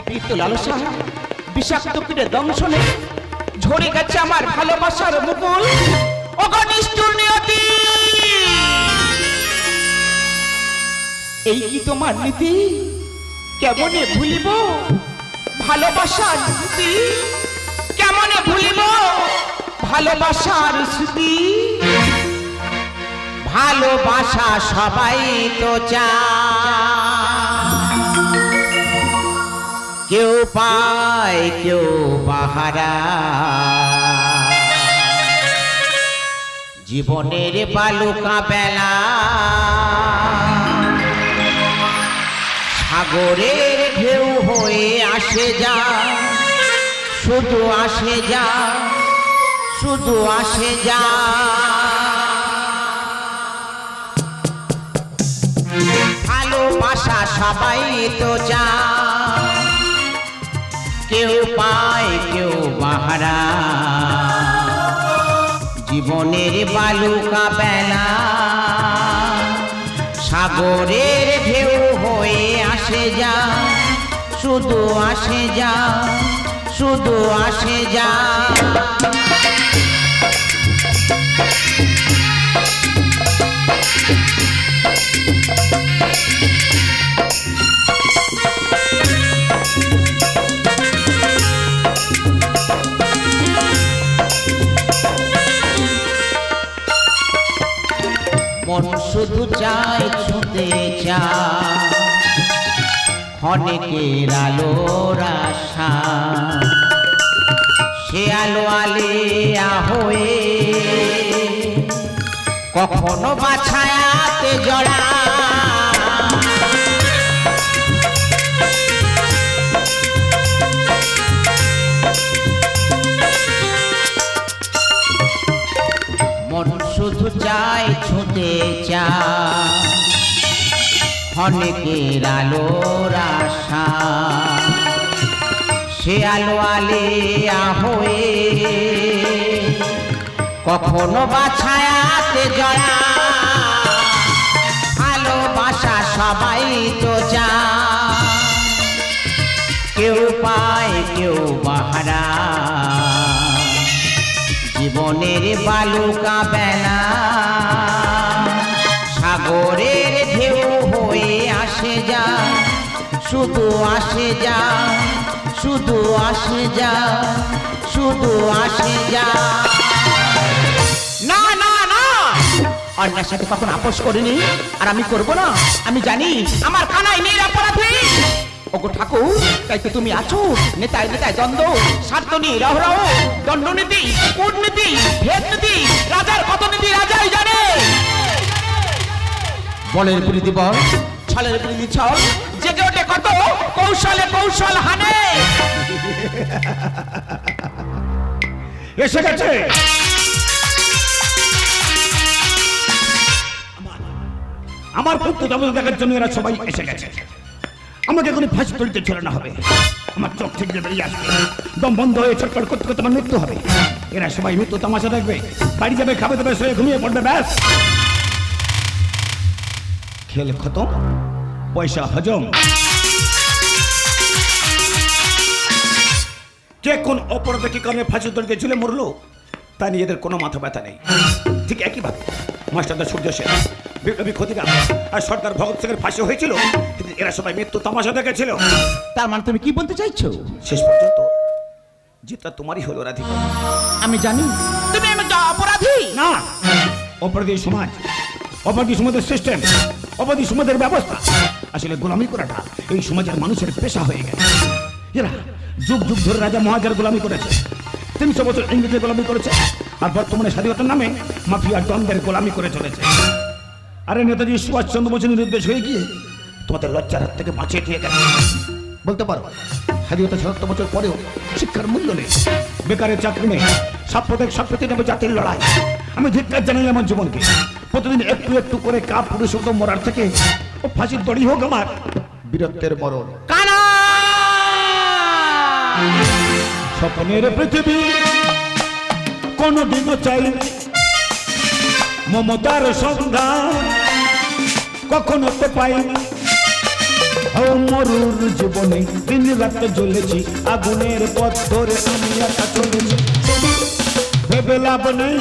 বিকৃত লালসা বিষাক্ত পীড়ে দংশনে ঝরে গেছে আমার ভালোবাসার মুকুল। ওগো নিষ্ঠুর নিয়তি, এই কি তোমার নীতি? কেমনে ভুলিব ভালোবাসার স্মৃতি? কেমনে ভুলিব ভালোবাসার স্মৃতি? ভালোবাসা সবাই তো চায়, কেউ পায় কেউ বাহারা। জীবনের বালুকা বেলা সাগরের ঢেউ হয়ে আসে যা, শুধু আসে যা, শুধু আসে যা। ভালোবাসা সবাই তো চায়, কেউ পায় কেউ বাহারা। জীবনের বালুকা বেলা সাগরের ঢেউ হয়ে আসে যা, শুধু আসে যা, শুধু আসে যা। মন শুধু চায় ছুঁতে চায় অনেকের আলোর আশা, সে আলো আলিয়া হয়ে কখনো বা ছায়াতে জড়া। মন শুধু চায় ছুঁতে চায় অনেকের আলোর আশা, সে আলো আলিয়া হয়ে কখনো বা ছায়াতে জড়া। ভালোবাসা সবাই তো চায়, কেউ পায় কেউ বাহারা। জীবনের বালুকা বেলা সাগরের ঢেউ হয়ে আসে যা, শুধু আসে যা, শুধু আসে যা, শুধু আসে যা। না না না, অন্যের সাথে কখন আপোষ করিনি, আর আমি করব না। আমি জানি আমার কানাই নিরপরাধী। ওগো ঠাকুর, তাই তো তুমি আছো নেতায় নেতায় দ্বন্দ্ব, স্বার্থ নিয়ে রহরহ, দণ্ডনীতি, কূটনীতি, ভেদনীতি, রাজার কত নীতি রাজাই জানে। বলের বিরোধী বল, ছলের বিরোধী ছল, জেগে ওঠে কত কৌশলে কৌশল হানে। এসে গেছে আমার পুত্র দামোদর দেখার জন্য এরা সবাই এসে গেছে। আমাকে এখন ফাঁসি তলিতে ঝোলানো হবে, আমার চোখ থেকে বেরিয়ে আসবে, দম বন্ধ হয়ে ছটফট করতে করতে আমার মৃত্যু হবে। এরা সবাই মৃত্যু তামাশা দেখবে, বাড়ি যাবে, খাবে দাবে, শুয়ে ঘুমিয়ে পড়বে, ব্যাস খেল খতম, পয়সা হজম। কে কোন অপরাধে কি কারণে ফাঁসি তলিতে ঝুলে মরলো তা নিয়ে এদের কোনো মাথা ব্যথা নেই। ঠিক একইভাবে মাস্টারদা সূর্য সেন, বিপ্লবী ক্ষতিকার আর সর্দার ভগৎ সিং এর ফাঁসি হয়েছিল, কিন্তু এরা সবাই মৃত্যু তামাশা দেখেছিল। তার মানে তুমি কি বলতে চাইছো? শেষ পর্যন্ত যেটা তোমারই হলো রাধিকা। আমি জানি তুমি একটা অপরাধী। না, অপরাধী সমাজ, অপরাধী সমাজের সিস্টেম, অপরাধী সমাজের ব্যবস্থা, আসলে গোলামি করাটা এই সমাজের মানুষের পেশা হয়ে গেছে। এরা যুগ যুগ ধরে রাজা মহারাজার গোলামি করেছে, 300 বছর ইংরেজের গোলামি করেছে, আর বর্তমানে স্বাধীনতার নামে মাফিয়া দ্বন্দ্বের গোলামি করে চলেছে। আরে নেতাজি সুভাষচন্দ্র বোসের নির্দেশ হয়ে গিয়ে তোমাদের লজ্জার হাত থেকে বাঁচিয়ে দিয়ে গেছে। বলতে পারো স্বাধীনতা ৭০ বছর পরেও শিক্ষার মূল্য নেই, বেকারের চাকরি নেই, সাম্প্রদায়িক সম্প্রীতি নেবে জাতির লড়াই। আমি ধিক্কার জানাই আমার জীবনকে, প্রতিদিন একটু একটু করে কাপ পুরুষত্ব মরার থেকে ও ফাঁসির দড়ি হোক আমার বীরত্বের মরণ। কানা স্বপ্নের পৃথিবী কোনদিনও চাই মমতার সন্ধান কখনো তো পাই। ওম মরুর জীবনে দিন রাত জ্বলেছি আগুনের পথ ধরে আমি একা চলেছি ভেবে লাভ নেই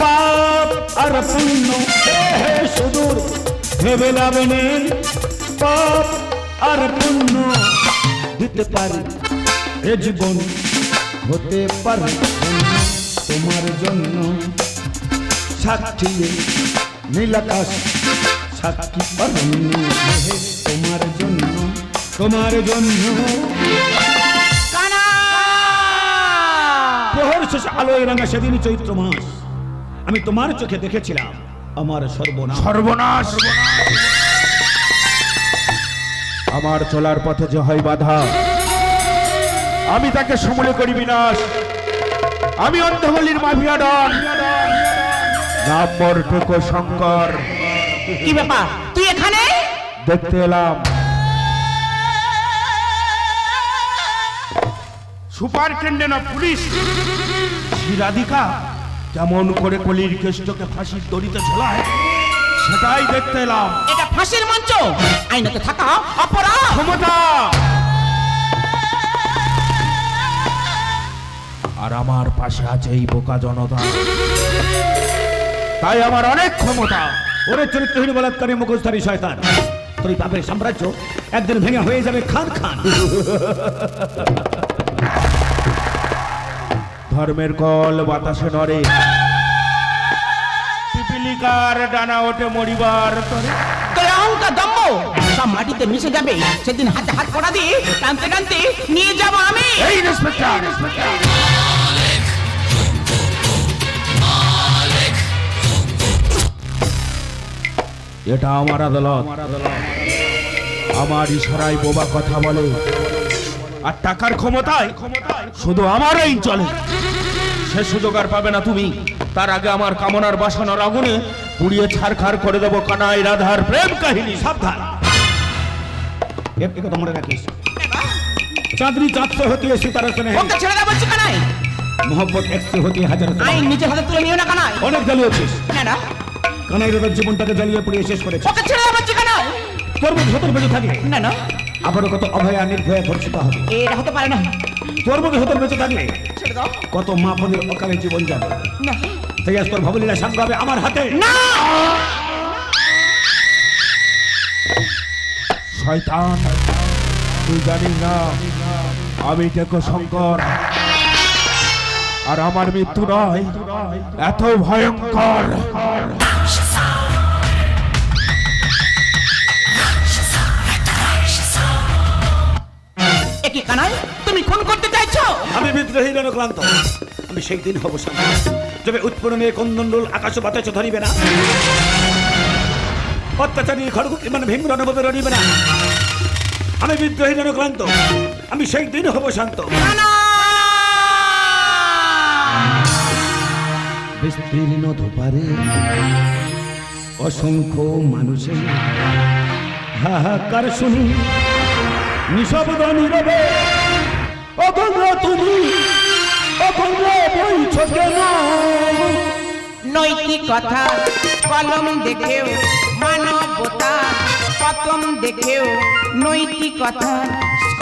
পাপ আর পুণ্য হে সুদূর ভেবে লাভ নেই পাপ আর পুণ্য দিতে পারি এ জীবন হতে পারে তোমার জন্য সাক্ষী নীলাকাশ সাক্ষী অরণ্য তোমার জন্য প্রহর শেষ আলোয় রাঙা সেদিন চৈত্র মাস আমি তোমার চোখে দেখেছিলাম আমার সর্বনাশ আমার চলার পথে যে হয় বাধা আমি তাকে সমূলে করি বিনাশ। আমি অন্ধবলির মাফিয়া ডন, নাম মরটুকো শঙ্কর। কি ব্যাপার তুই এখানে? দেখতে এলাম সুপারিনটেন্ডেন্ট অফ পুলিশ রাধিকা কেমন করে কলির কেষ্টকে ফাঁসির দড়িতে ঝোলায় সেটাই দেখতে এলাম। এটা ফাঁসির মঞ্চ, আইনাতে থাকা অপরাধ। ক্ষমতা আর আমার পাশে আছে এই বোকা জনতা, তাই আমার অনেক ক্ষমতা। ওরে চরিত্রহীন বলাৎকারী মুখোশধারী শয়তান, তোর এই পাপের সাম্রাজ্য একদিন ভেঙে হয়ে যাবে খান খান। ধর্মের কল বাতাসে নড়ে, পিপিলিকার ডানা ওঠে মরিবার তরে। তোর অহংকার দম্ভ সব মাটিতে মিশে যাবে সেদিন হাতে হাত পড়া দিয়ে টানতে টানতে নিয়ে যাব আমি। এই ইন্সপেক্টর, এটা আমার আদালত। আমার ইশারায় বোবা কথা বলে আর টাকার ক্ষমতায় শুধু আমারই চলে। সে সুযোগ আর পাবে না তুমি। তার আগে আমার কামনার বাসনার আগুনে পুড়িয়ে ছারখার করে দেবো কানাই রাধার প্রেম কাহিনী। সাবধান, একটি কথা মনে রাখিস, চাঁদনি চাঁদ से होती है सितारों से नहीं, ওকে ছেড়ে দাও বলছি কানাই। मोहब्बत एक से होती है हजारों से। আইন নিজের হাতে তুলে নিও না কানাই। অনেক জ্বালিয়েছিস, না কানাই রাধার জীবনটাকে জ্বালিয়ে পুড়িয়ে শেষ করেছে। ওকে ছেড়ে দাও বলছি কানাই। তোর মধ্যে সতর বেঁচে থাকলে না আবারও কত অভয়া নির্ভয়া ধর্ষিত হবে। এটা হতে পারে না। তোর মধ্যে সতর বেঁচে থাকলে ছেড়ে দাও। কত মা বোনের অকালে জীবন যাবে। না তাই আজ তোর ভাবলীলা সাঙ্গ হবে আমার হাতে। না শয়তান, তুই জানিস না আমি টেকো শঙ্কর, আর আমার মৃত্যু নয় এত ভয়ঙ্কর। একই কানাই তুমি খুন করতে চাইছো? আমি বিদ্রোহী রণক্লান্ত, আমি সেই দিন হব শান্ত যবে উৎপূর্ণে কন্দণ্ডল আকাশ বাতাস ধরিবে না, অত্যাচারী খড়গ মানে ভীম রণভাবে রণিবে না। আমি বিদ্রোহী রণক্লান্ত, আমি সেই দিন হব শান্ত। বিস্তীর্ণ ধোপারে অসংখ্য মানুষের হাহাকার শুনি নিঃশব্দ নীরবে অগঙ্গা তুমি অগঙ্গা বইছ কেন? নৈতিকতা কলম দেখেও মানবতা পতন দেখেও, নৈতিকতা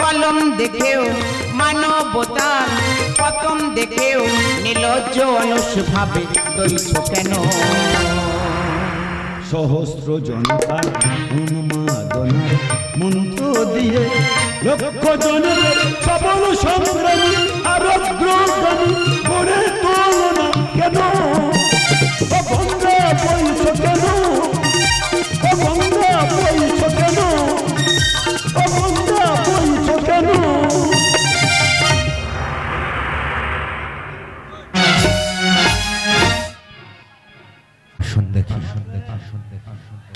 কলম দেখেও মানবতা পতন দেখেও নির্লজ্জ অলস ভাবে দইছ কেন? সহস্র জনতার উন্মাদনার মন্ত্র দিয়ে লক্ষ জনের সবল সংগ্রামী আর অগ্রগামী করে তোলনা কেন? অগঙ্গা বইছ কেন? অগঙ্গা বইছ কেন? অগঙ্গা বইছ কেন?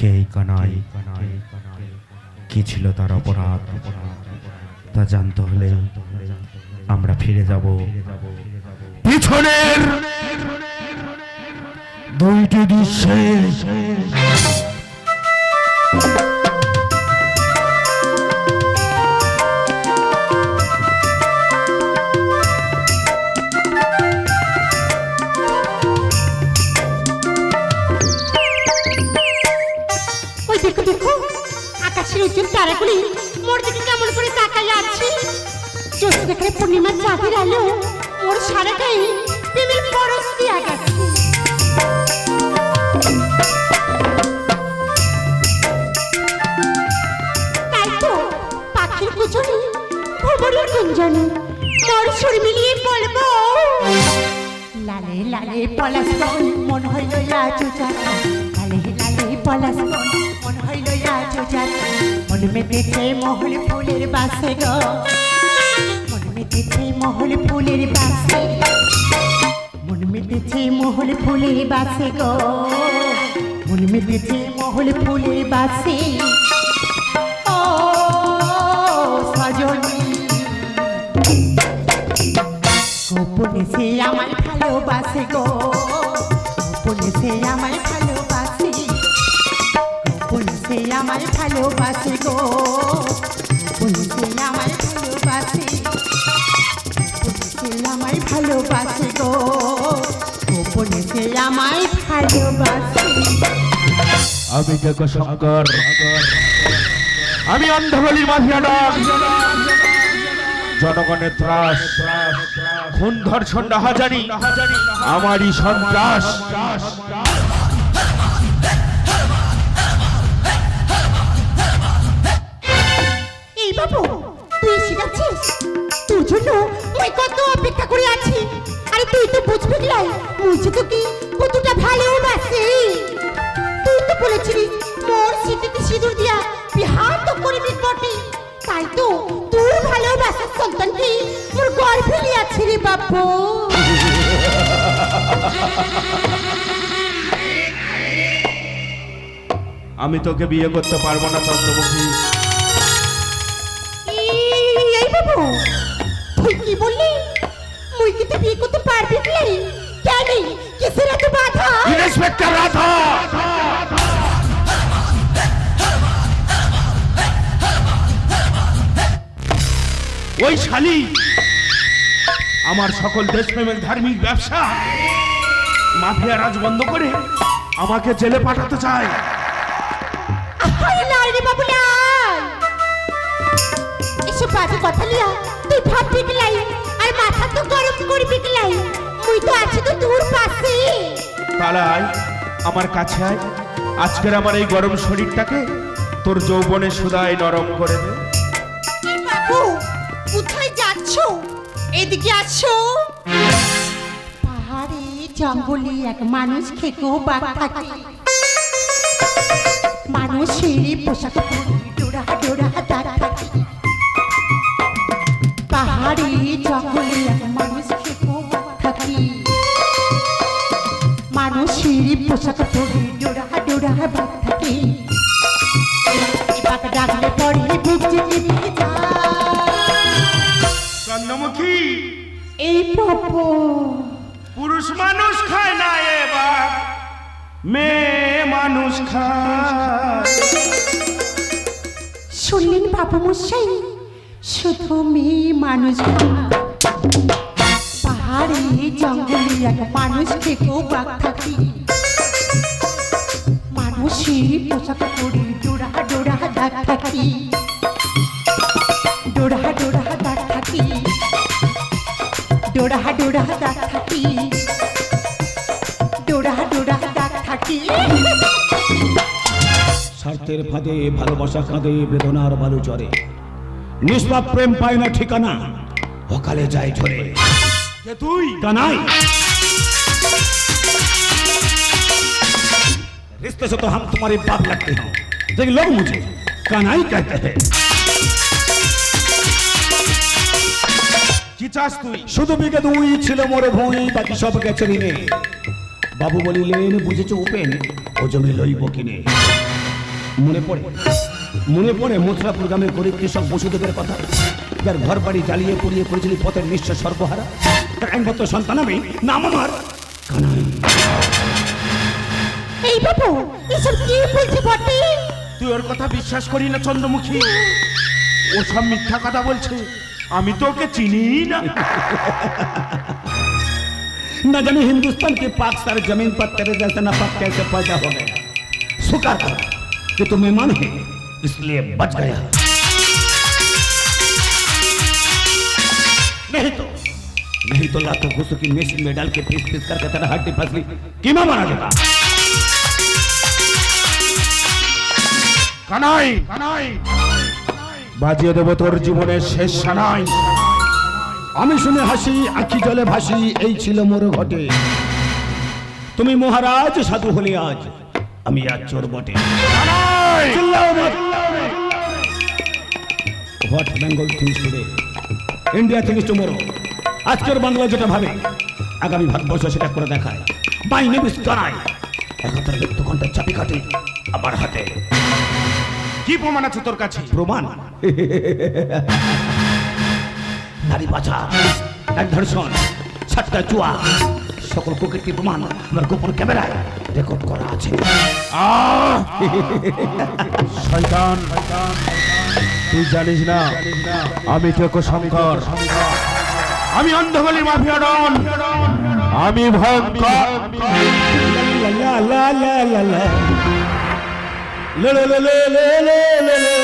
কে কানাই, কি ছিল তার অপরাধ তা জানতে হলে আমরা ফিরে যাব পিছনের দুইটি দৃশ্যে। ওই দেখো দেখো, আকাশের উজ্জ্বল তারাগুলি মোর দিকে কেমন করে তাকাই আছে। যদি দেখে পূর্ণিমা চাঁদের আলো মোর সারা গায়ে প্রেমের পরশ দিয়া গেছে। তাই তো পাখির কুচনি ভ্রমণের গুঞ্জনে মোর সুর মিলিয়ে বলবো, লালে লালে পলাশ বন মন হইল আচুচা, লালে লালে পলাশ বন মন হইল আচুচা, মন মেতেছে মহল ফুলের বাসে গো, মন মেতেছে মহল ফুলের বাসে, মন মেতেছে মহল ফুলের বাসে গো, মন মেতেছে মহল ফুলের বাসে। ও সজনী গোপনে সে আমায় ভালোবাসে গো, গোপনে সে আমায় ভালোবাসে, গোপনে সে আমায় ভালোবাসে গো, গোপনে সে আমায় ভালোবাসে, গোপনে সে আমায় ভালোবাসে গো, গোপনে সে আমায় ভালোবাসে। আমি দেখ শঙ্কর, আমি অন্ধবলির মাফিয়াটা, জনগণের ত্রাস, খুন ধর্ষণ রাহাজানি আমারই সন্ত্রাস। এই বাবু তুই এসে গেছিস, তোর জন্য আমি কত অপেক্ষা করে আছি। আরে তুই তো বুঝবি লাই মুঝে তো কি কতটা ভালোবাসে। তুই তো বলেছিলিস মোর সিটিতে সিঁদুর দিয়া বিহার তো করবি বটে, তাই তো তোর ভালোবাসার সন্তানকে মোর গর্ভে লিয়াছি রে বাবু। আমি তোকে বিয়ে করতে পারবো না চন্দ্রমুখী। এই বাবু তুই কি বললি? মুই কি তো বিয়ে করতে পারবি কি? কেন কিসের এত বাধা? ইন্সপেক্টর রাধা, ওই শালি আমার সকল দেশপ্রেমের ধার্মিক ব্যবসা মাফিয়া রাজ বন্ধ করে আমাকে জেলে পাঠাতে চায়। আরে নাই রে বাবু নাই, এসব বাজে কথা লিয়া তুই ভাববি কি লাই, আর মাথা তো গরম করবি কি লাই। মুই তো আছি তো তোর পাশে। তালাই আমার কাছে আয়, আজকের আমার এই গরম শরীরটাকে তোর যৌবনে সুদায় নরম করে দে। এই বাবু কোথায় যাচ্ছো? এদিকে আসো। পাহাড়ে জঙ্গলে এক মানুষ খেকো বাঘ থাকে, মানুষের পোশাক পরে ডোরা ডোরা দাগ থাকে। পাহাড়ে জঙ্গলে এক মানুষ খেকো বাঘ থাকে, মানুষের পোশাক পরে ডোরা ডোরা বাঘ থাকে। বাঘ ডাকলে পরে বুক চেপে চন্দ্রমুখী, এই বাবু পুরুষ মানুষ খায় না এবার, মেয়ে মানুষ খায়। শুনলেন বাবু মশাই, শুধু মেয়ে মানুষ খায়। পাহাড়ে জঙ্গলে এক মানুষ খেকো বাঘ থাকে, মানুষের পোশাক পরে ডোরা ডোরা দাগ থাকে, ডোরা ডোরা দাগ থাকে, ডোরা ডোরা দাগ থাকে, ডোরা ডোরা দাগ থাকে। স্বার্থের ফাঁদে ভালোবাসা কাঁদে, বেদনার বালু চরে, নিষ্পাপ প্রেম পায় না ঠিকানা, অকালে যায় ঝরে। কে তুই? কানাই, रिश्ते से तो हम तुम्हारे बाप लगते हैं, लेकिन लोग मुझे कानाई कहते हैं। কি চাস তুই? শুধু বিকে দুই ছিল মোরে ভুঁই, বাকি সব গেছে ঋণে। বাবু বলিলেন বুঝেছ উপেন, ও জমি লইব কিনে। মনে পড়ে মথুরাপুর গ্রামের গরিব কৃষক বসুদেবের কথা, যার ঘর বাড়ি জ্বালিয়ে পুড়িয়ে করেছিল পথের নিঃশ্বাস সর্বহারা। তার একমাত্র সন্তান আমি, নাম আমার কানাই। এই বাবু এসব কি বলছে বটে? তুই ওর কথা বিশ্বাস করি না চন্দ্রমুখী, ও সব মিথ্যা কথা বলছে, আমি তো ওকে চিনি না। न जाने हिंदुस्तान के पाक सारे जमीन पर तेरे जैसा नापाक कैसे पैदा हो गया। स्वीकार करो कि तुम मेहमान है, इसलिए बच गया। तो लातों घुसों की मेसी में डाल के पीस पीस करके तेरा हड्डी फसली कीमा बना देता। কানাই বাজিয়ে দেব তোর জীবনের শেষ সানাই। আমি শুনে হাসি আঁখি জলে ভাসি, এই ছিল মোর ঘটে। তুমি মহারাজ সাধু হলে আজ, আমি আজ চোর বটে। চিল্লাও না। What Bengal things today, India things tomorrow. আজকের বাংলা যেটা ভাবে, আগামী ভারতবর্ষ সেটা করে দেখায়। My name is Kanai. একতার মৃত্যু ঘন্টার চাবি কাটে আমার হাতে। কি প্রমাণ আছে তোর কাছে? প্রমাণ? নারী পাচার, এক ধর্ষণ, 7টা জুয়া, সকল প্রকৃতির প্রমাণ আমার গোপন ক্যামেরায় রেকর্ড করা আছে। শয়তান, তুই জানিস না আমি টেকো শঙ্কর, আমি অন্ধগলি মাফিয়া ডন, আমি ভয়ঙ্কর। লা লা লা লা লা লে লে লে লে লে লে লে লে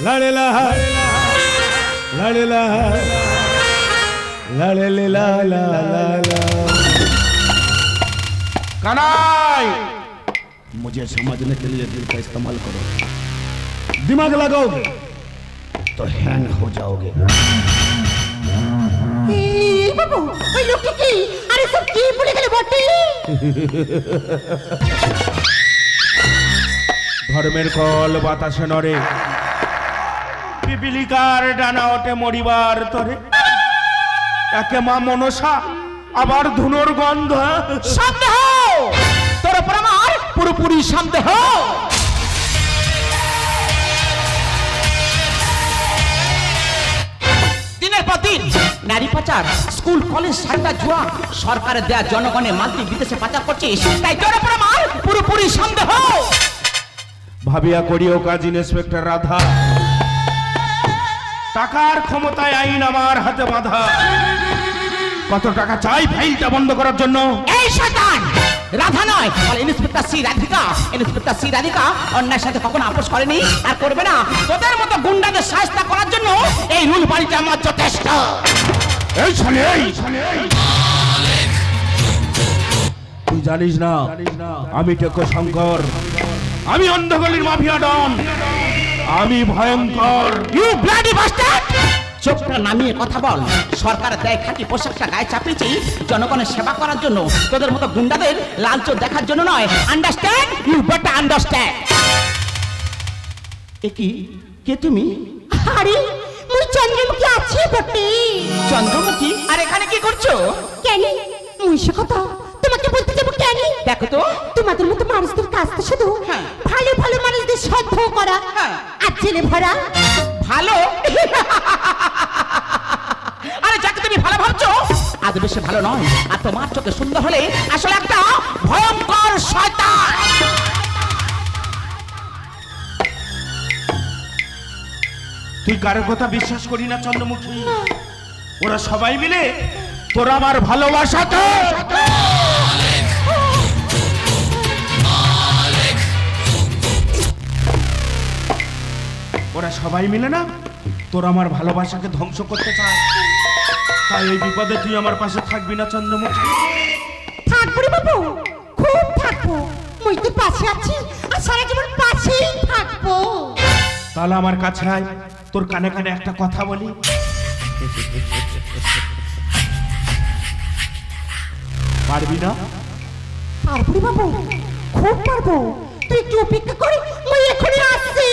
লা লে লা লা লে লা লা লে লে লা লা লা লা। কানাই, मुझे समझने के लिए दिल का इस्तेमाल करो, दिमाग लगाओगे तो हैंग हो जाओगे। এই বাবু, ওই লোকটা কি? আরে সব কি বলে গেলে বটে? ধর্মের কল বাতাসে নড়ে, পিপিলিকার ডানা ওঠে মরিবার তরে। একে মা মনসা, আবার ধুনোর গন্ধ। সন্দেহ, তোর উপর আমার পুরোপুরি সন্দেহ। দিনের পর দিন নারী পাচার, স্কুল কলেজ 7টা জুয়া, সরকারের দেয়া জনগণে মাল্টি বিদেশে পাচার করছিস, তাই তোর উপর আমার পুরোপুরি সন্দেহ। ভাবিয়া করিও কাজ ইন্সপেক্টর রাধা, টাকার ক্ষমতায় আইন আমার হাতে বাঁধা। কত টাকা চাই ফাইলটা বন্ধ করার জন্য? এই শয়তান রাধা নয়, বলে inspector C Radhika. Inspector C Radhika অন্যায়ের সাথে কখনো আপোষ করেনি আর করবে না। তোদের মতো গুন্ডাদের শাস্তি করার জন্য এই রুল বাড়িটা আমার যথেষ্ট। এই শালে, তুই জানিস না আমি টেকো শঙ্কর, আমি অন্ধগলির মাফিয়া ডন, আমি ভয়ঙ্কর। You bloody bastard! চোখটা নামিয়ে কথা বল। সরকারের দেয় খাঁটি পোশাকটা গায়ে চাপিয়েছি জনগণের সেবা করার জন্য, তোদের মতো গুন্ডাদের লালচ দেখার জন্য নয়। আন্ডারস্ট্যান্ড? You better understand. এ কি, কে তুমি? আরে মুই চন্দ্রমুখী আছি বটে। চন্দ্রমুখী? আর এখানে কি করছো? কেন মুই সে কথা তোমাকে বলতে যাবো কেন? দেখো তো, তোমাদের মতো মানুষদের কাজ তো শুধু হ্যাঁ। ভালো ভালো মানুষদের সন্দেহ করা হ্যাঁ। আর জেলে ভরা। ভালো? আরে যাকে তুমি ভালো ভাবছো আজ বেশি ভালো নয়, আর তোমার চোখে সুন্দর হলে আসলে একটা ভয়ঙ্কর শয়তান। তুই কারোর কথা বিশ্বাস করি না চন্দ্রমুখী? ওরা সবাই মিলে তোর আমার ভালোবাসাতে ওরা সবাই মিলে না তোর আমার ভালোবাসাকে ধ্বংস করতে চায়। তাই এই বিপদে তুই আমার পাশে থাকবি না চন্দ্রমুখী? থাকবো রে বাবু, খুব থাকবো। মুই তো পাশে আছি আর সারা জীবন পাশেই থাকবো। তাহলে আমার কাছে আয়, তোর কানে কানে একটা কথা বলি। পারবি না? পারবো রে বাবু, খুব পারবো। তুই একটু অপেক্ষা করে, মুই এখনই আসছি।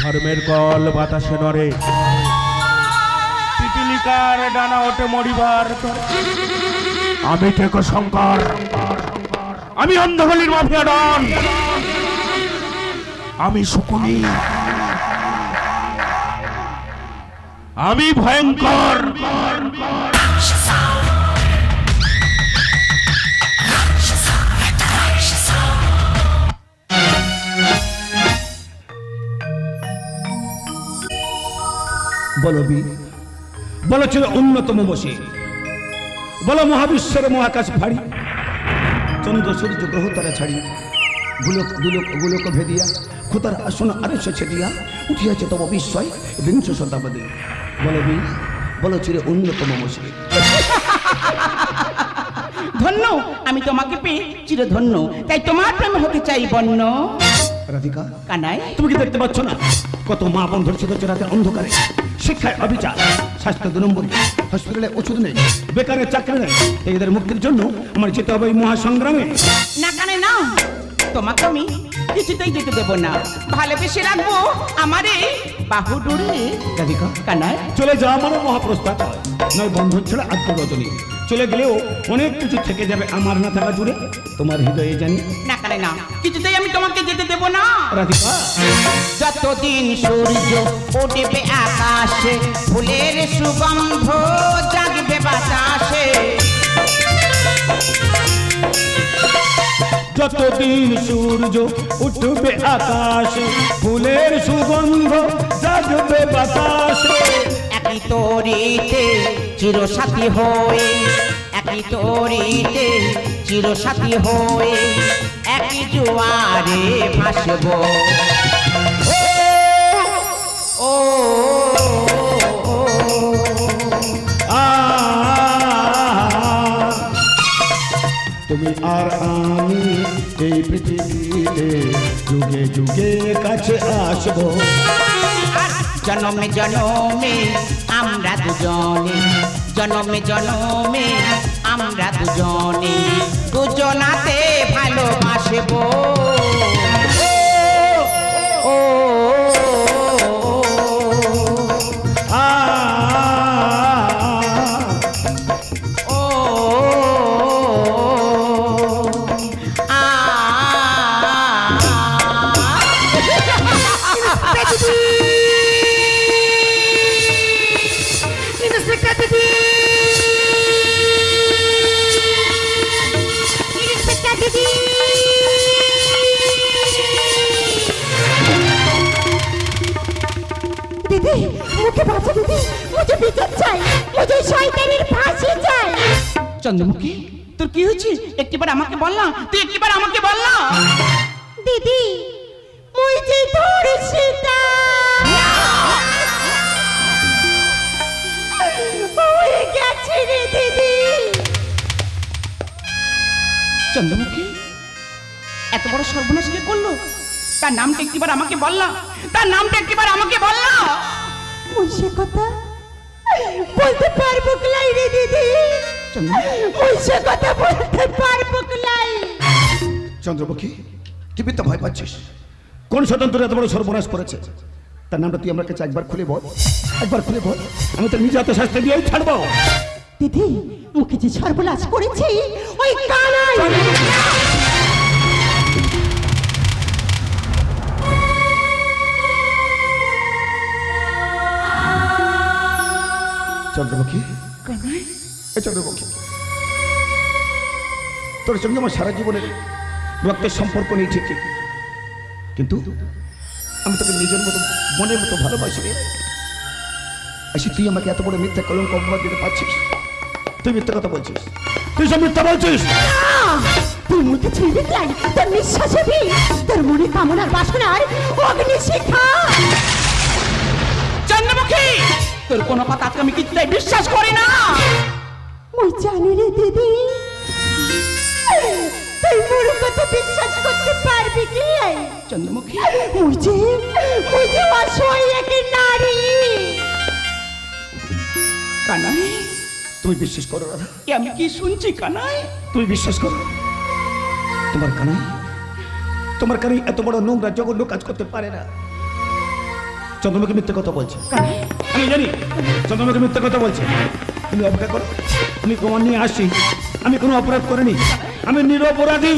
ধর্মের কল বাতাসে নড়ে, পিপিলিকার ডানা ওঠে মরিবার তরে। আমি টেকো শঙ্কর, আমি অন্ধগলির মাফিয়া ডন, আমি শকুনি, আমি ভয়ঙ্কর। বলো বীর, বলো ছিল অন্যতম বসে, বলো মহাবিশ্বের মহাকাশ ভারী, চন্দ্র সূর্য গ্রহ তারা ছাড়ি গুলোক দুলোক গোলক ভেদিয়া খোদার আসন আরে শেষে দিয়া উঠিয়াছে তব বিস্ময় বিংশ শতাব্দী। বলো বীর, বলো চিরে অন্যতম মুশরিক। ধন্য, আমি তোমাকে পেয়ে চিরধন্য, তাই তোমার প্রেমে হতে চাই বন্য। রাধিকা, কানাই, তুমি কি দেখতে পাচ্ছ না কত মা বোন ধর্ষিত হচ্ছে রাতের অন্ধকারে? শিক্ষায় অবিচার, স্বাস্থ্য 2 নম্বর, হসপিটালে ওষুধ নেই, বেকারের চাকরি নেই। এদের মুক্তির জন্য আমার যেতে হবে এই মহাসংগ্রামে। না কানে না, তোমাকে আমি কিছুতেই যেতে দেবো না। ভালোবেসে রাখবো আমারে বাহু ডোরে। রাধিকা, কানাই, চলে যাওয়া মানে মহাপ্রস্তাব হয়, নয় বন্ধন ছেড়ে আত্মরজনী। চলে গেলেও অনেক কিছু থেকে যাবে আমার না থাকা জুড়ে, তোমার হৃদয়ে জানি। না কানে না, কিছুতেই আমি তোমাকে যেতে দেবো না। রাধিকা, যতদিন সূর্য উঠবে আকাশে, ফুলের সুগন্ধ জাগবে বাতাসে। যতদিন সূর্য উঠবে আকাশে, ফুলের সুগন্ধ জাগবে বাতাসে। একই তরিতে চিরসাথী হয়ে, একই তরিতে চিরসাথী হয়ে, একই জোয়ারে ভাসব। ও, ও, ও, আ, তুমি আর আমি এই পৃথিবীতে যুগে যুগে কাছে আসবো। জনমে জনমে আমরা দুজনে, জনমে জনমে আমরা দুজনে, দুজনাতে ভালোবাসবো। ও, ও, আ, ও, আ, ইন্সপেক্টর দিদি, দিদি মুখে বাঁচা দিদি, মুझे বিচার চাই, মুझे শয়তানের ফাঁসি চাই। চন্দ্রমুখী, তোর কি হয়েছে? একটিবার আমাকে বল না, তুই একটিবার আমাকে বল না। দিদি মুझे ধর্ষিতা হয়ে গেছে রে দিদি। চন্দ্রমুখী, এত বড় সর্বনাশ কে করলো? তার নামটা একটিবার আমাকে বল না, তার নামটা একটিবার আমাকে বল না। মুঝে কথা বলতে পারবো কিলাই রে দিদি, মুঝে কথা বলতে পারবো কিলাই। চন্দ্রমুখী, কি বিদ্যা ভয় পাচ্ছিস? কোন স্বতন্ত্র এত বড় সর্বনাশ করেছে? তার নামটা তুই আমার কাছে একবার খুলে বল, একবার খুলে বল, আমি তো নিজে হাতে শাস্তি দিয়েই ছাড়বো। দিদি মুখে যে সর্বনাশ করেছি ওই কানাই। চন্দ্রমুখী, এই চন্দ্রমুখী, তোর সঙ্গে আমার সারা জীবনের রক্তের সম্পর্ক নেই ঠিকই, কিন্তু আমি তোকে নিজের মতো মনের মতো ভালোবাসি রে। আসি তুই আমাকে এত বড় মিথ্যা কলঙ্ক অপবাদ দিতে পারছিস? তুই মিথ্যা কথা বলছিস, তুই সব মিথ্যা বলছিস। তুই মুখে ছিড়বি কিলাই, তোর নিঃশ্বাসে বি, তোর মনে কামনার বাসনার অগ্নি শিখা। চন্দ্রমুখী, তোর কোনো কথা আজকে আমি কিছুতেই বিশ্বাস করি না। মুই জানি রে দিদি, তুই মোর কথা বিশ্বাস করতে পারবি কিলাই। চন্দ্রমুখী, মুঝে অসহায় এক নারী। কানাই, তুমি বিশ্বাস করো রাধা, এ আমি কি শুনছি? কানাই, তুমি বিশ্বাস করো, তোমার কানাই এত বড় নোংরা জঘন্য কাজ করতে পারে না। চন্দ্রমুখী মিথ্যে কথা বলছে, আমি জানি চন্দ্রমুখী মিথ্যে কথা বলছে। তুমি অপেক্ষা করো, আমি প্রমাণ নিয়ে আসছি। আমি কোনো অপরাধ করিনি, আমি নিরপরাধী।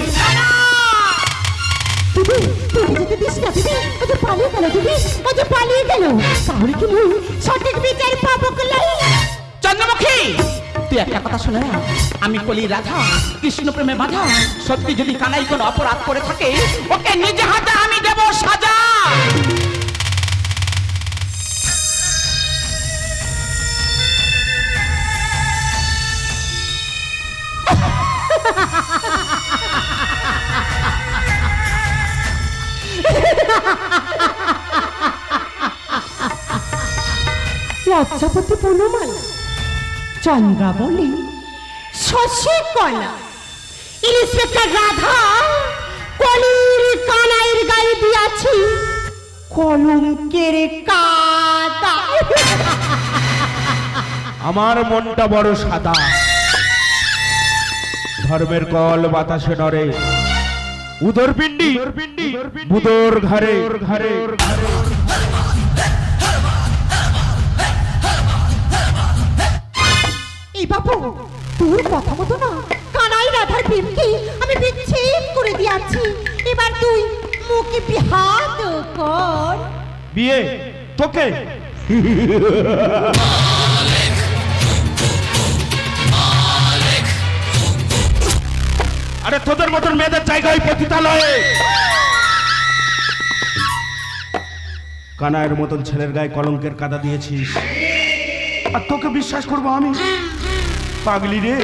দিদি তুই যেতে দিস না দিদি, ও যে পালিয়ে গেল দিদি, ও যে পালিয়ে গেল। তাহলে কি মুই সঠিক বিচার পাবো কিলাই? চন্দ্রমুখী, তুই একটা কথা শুনে না, আমি কলি রাধা, কৃষ্ণ প্রেমে বাধা। সত্যি যদি কানাই কোনো অপরাধ করে থাকে, ওকে নিজে হাতে আমি দেব সাজা। লজ্জাপতি বনমালা, চন্দ্রাবলী, শশীকলা, ইন্সপেক্টর রাধা কলির কানাইয়ের গায়ে দিয়াছি কলঙ্কের কাদা। আমার মনটা বড় সাদা, ধর্মের কল বাতাসে নড়ে, উদর পিণ্ডি বুদর ঘরে ঘরে। এই বাবু, তোর কথা মতো না কানাই রাধার প্রেমকে আমি বিচ্ছেদ করে দিয়াছি। এবার তুই মুখে বিহাত কর। বিয়ে তোকে? আরে তোদের মতন মেয়েদের জায়গায় পতিতালয়ে। কানাইয়ের মতন ছেলের গায়ে কলঙ্কের কাদা দিয়েছিস, আর তোকে বিশ্বাস করবো আমি? পাগলি রে,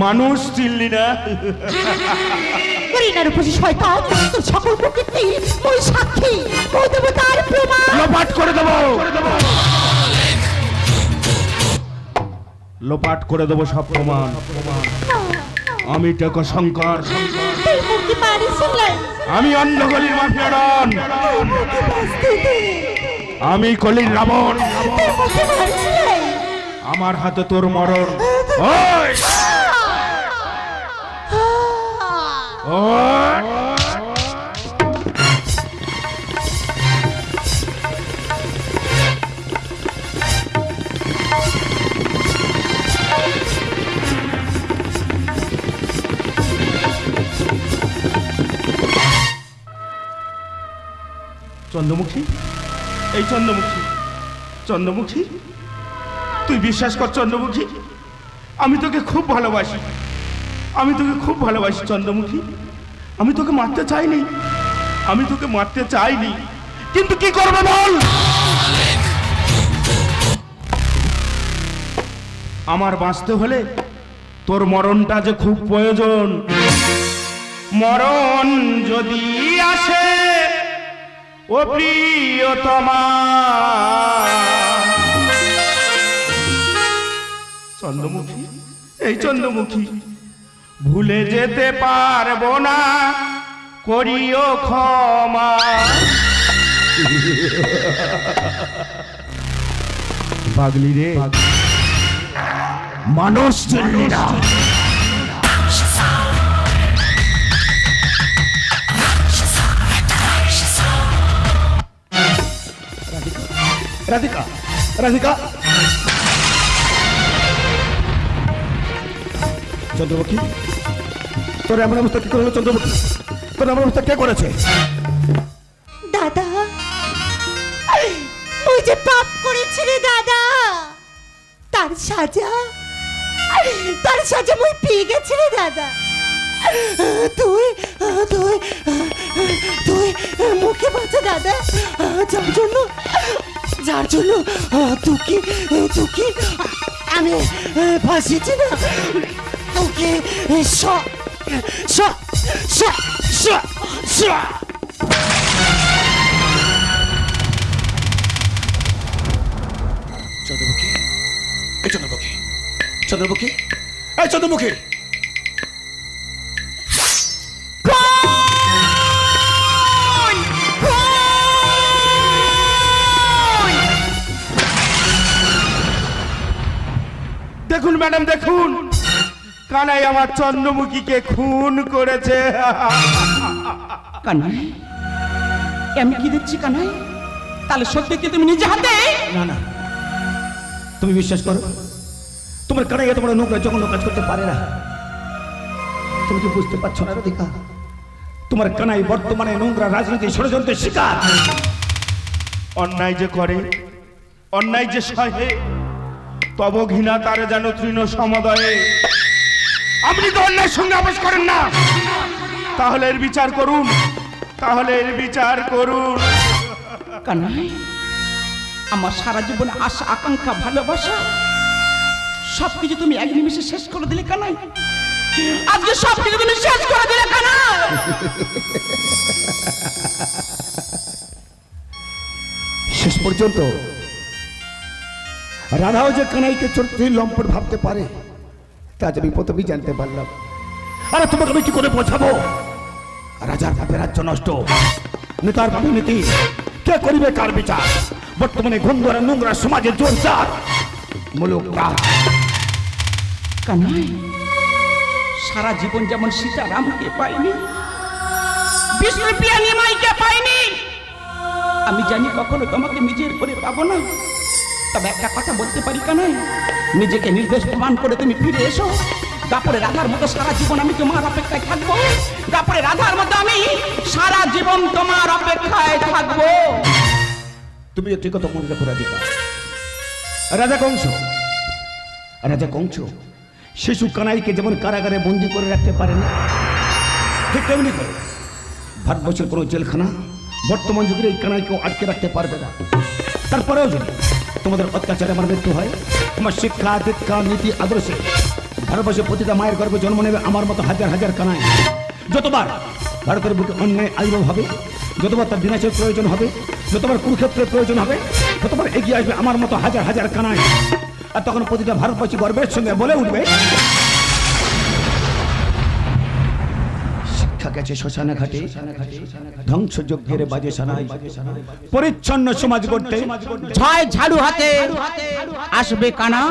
মানুষ চিনলি না। গরিনার উপসী শয়তান, তোর সকল প্রকৃতি ওই সাক্ষী, ও দেবতার প্রমাণ। লোপাট করে দেবো, লোপাট করে দেবো সব প্রমাণ। আমি টেকো শঙ্কর, তুই মুক্তি পারিস না। আমি অন্ধগলির মাফিয়া ডন, মুক্তি বাঁচতে দে। আমি কলির রাবণ। তুই মুক্তি পারিস না। আমার হাতে তোর মরণ। ওই! ওই! চন্দ্রমুখী, এই চন্দ্রমুখী, চন্দ্রমুখী, তুই বিশ্বাস কর চন্দ্রমুখী, আমি তোকে খুব ভালোবাসি, আমি তোকে খুব ভালোবাসি চন্দ্রমুখী। আমি তোকে মারতে চাইনি, আমি তোকে মারতে চাইনি, কিন্তু কি করবে বল? আমার বাঁচতে হলে তোর মরণটা যে খুব প্রয়োজন। মরণ যদি আসে ও প্রিয়তমা, চন্দ্রমুখী, এই চন্দ্রমুখী, ভুলে যেতে পারবো না, করিও ক্ষমা। পাগলি রে, মানুষ চিনলি না। রাধিকা, রাধিকা, চন্দ্রমুখী, তোর এমন অবস্থা কি করলো? চন্দ্রমুখী, তোর এমন অবস্থা কে করেছে? দাদা, ওই যে পাপ করেছে রে দাদা, তার সাজা, তার সাজা মই পেয়ে গেছে রে দাদা। তুই তুই তুই মুখে বাঁচা দাদা, যার জন্য তুকি তুকি আমি ফাঁসিয়েছি না, তোকে চন্দ্রমুখী, এই চন্দ্রমুখী, চন্দ্রমুখী, এই চন্দ্রমুখী, দেখুন ম্যাডাম, দেখুন, কানাই আমার চন্দ্রমুখীকে খুন করেছে। কানাই, আমি কি দেখছি কানাই? তাহলে সত্যি কি তুমি নিজে হাতে? না না, তুমি বিশ্বাস করো, তোমার কানাইয়া তোমার নোংরা জঘন্য কাজ করতে পারে না। তুমি কি বুঝতে পারছো না রাধিকা? তোমার কানাই বর্তমানে নোংরা রাজনীতি ষড়যন্ত্রের শিকার। অন্যায় যে করে, অন্যায় যে সহে, তব ঘৃণা তারে যেন তৃণ সমদয়ে। আপনি তো অন্যায়ের সঙ্গে আপোষ করেন না, তাহলে এর বিচার করুন, তাহলে এর বিচার করুন। কানাই, আমার সারা জীবনে আশা, আকাঙ্ক্ষা, ভালোবাসা সবকিছু তুমি এক নিমিষে শেষ করে দিলে কানাই। আজকে সবকিছু তুমি শেষ করে দিলে কানাই। শেষ পর্যন্ত রাধাও যে কানাইকে চরিত্রে লম্পট ভাবতে পারে তা আজ আমি প্রথমেই জানতে পারলাম। আরে তোমাকে আমি কি করে বোঝাবো? রাজার ভাবে রাজ্য নষ্ট, নেতার ভাবে নীতি, কে করিবে কার বিচার? বর্তমানে গন্ধরা নোংরা সমাজের জোরদার মূলক কানাই, সারা জীবন যেমন সীতা রামকে পাইনি, বিষ্ণু প্রিয়া নিমাইকে পাইনি, আমি জানি কখনো তোমাকে নিজের করে পাবো না। তবে একটা কথা বলতে পারি কানাই, নিজেকে নির্দোষ প্রমাণ করে তুমি ফিরে এসো। তারপরে রাধার মতো সারা জীবন আমি তোমার অপেক্ষায় থাকবো। তারপরে রাধার মতো আমি সারা জীবন তোমার অপেক্ষায় থাকবো। তুমি একটি কথা মনে রেখো রাধিকা, রাজা কংস শিশু কানাইকে যেমন কারাগারে বন্দি করে রাখতে পারে না, ঠিক তেমনি করে ভারতবর্ষের কোনো জেলখানা বর্তমান যুগের এই কানাইকেও আটকে রাখতে পারবে না। তারপরেও যদি তোমাদের অত্যাচারে আমার মৃত্যু হয়, তোমার শিক্ষা দীক্ষা নীতি আদর্শে ভারতবর্ষের প্রতিটা মায়ের গর্ভে জন্ম নেবে আমার মতো হাজার হাজার কানাই। যতবার ভারতের বুকে অন্যায় আবির্ভাব হবে, যতবার তার বিনাশের প্রয়োজন হবে, যতবার কুরুক্ষেত্রের প্রয়োজন হবে, ততবার এগিয়ে আসবে আমার মতো হাজার হাজার কানাই। আর তখন প্রতিটা ভারতবাসী গর্বের সঙ্গে বলে উঠবে, শিক্ষা গেছে শ্মশানে ঘাটে, ধ্বংসযজ্ঞের বাজে সানাই, পরিচ্ছন্ন সমাজ গড়তে ছয় ঝাড়ু হাতে আসবে কানা।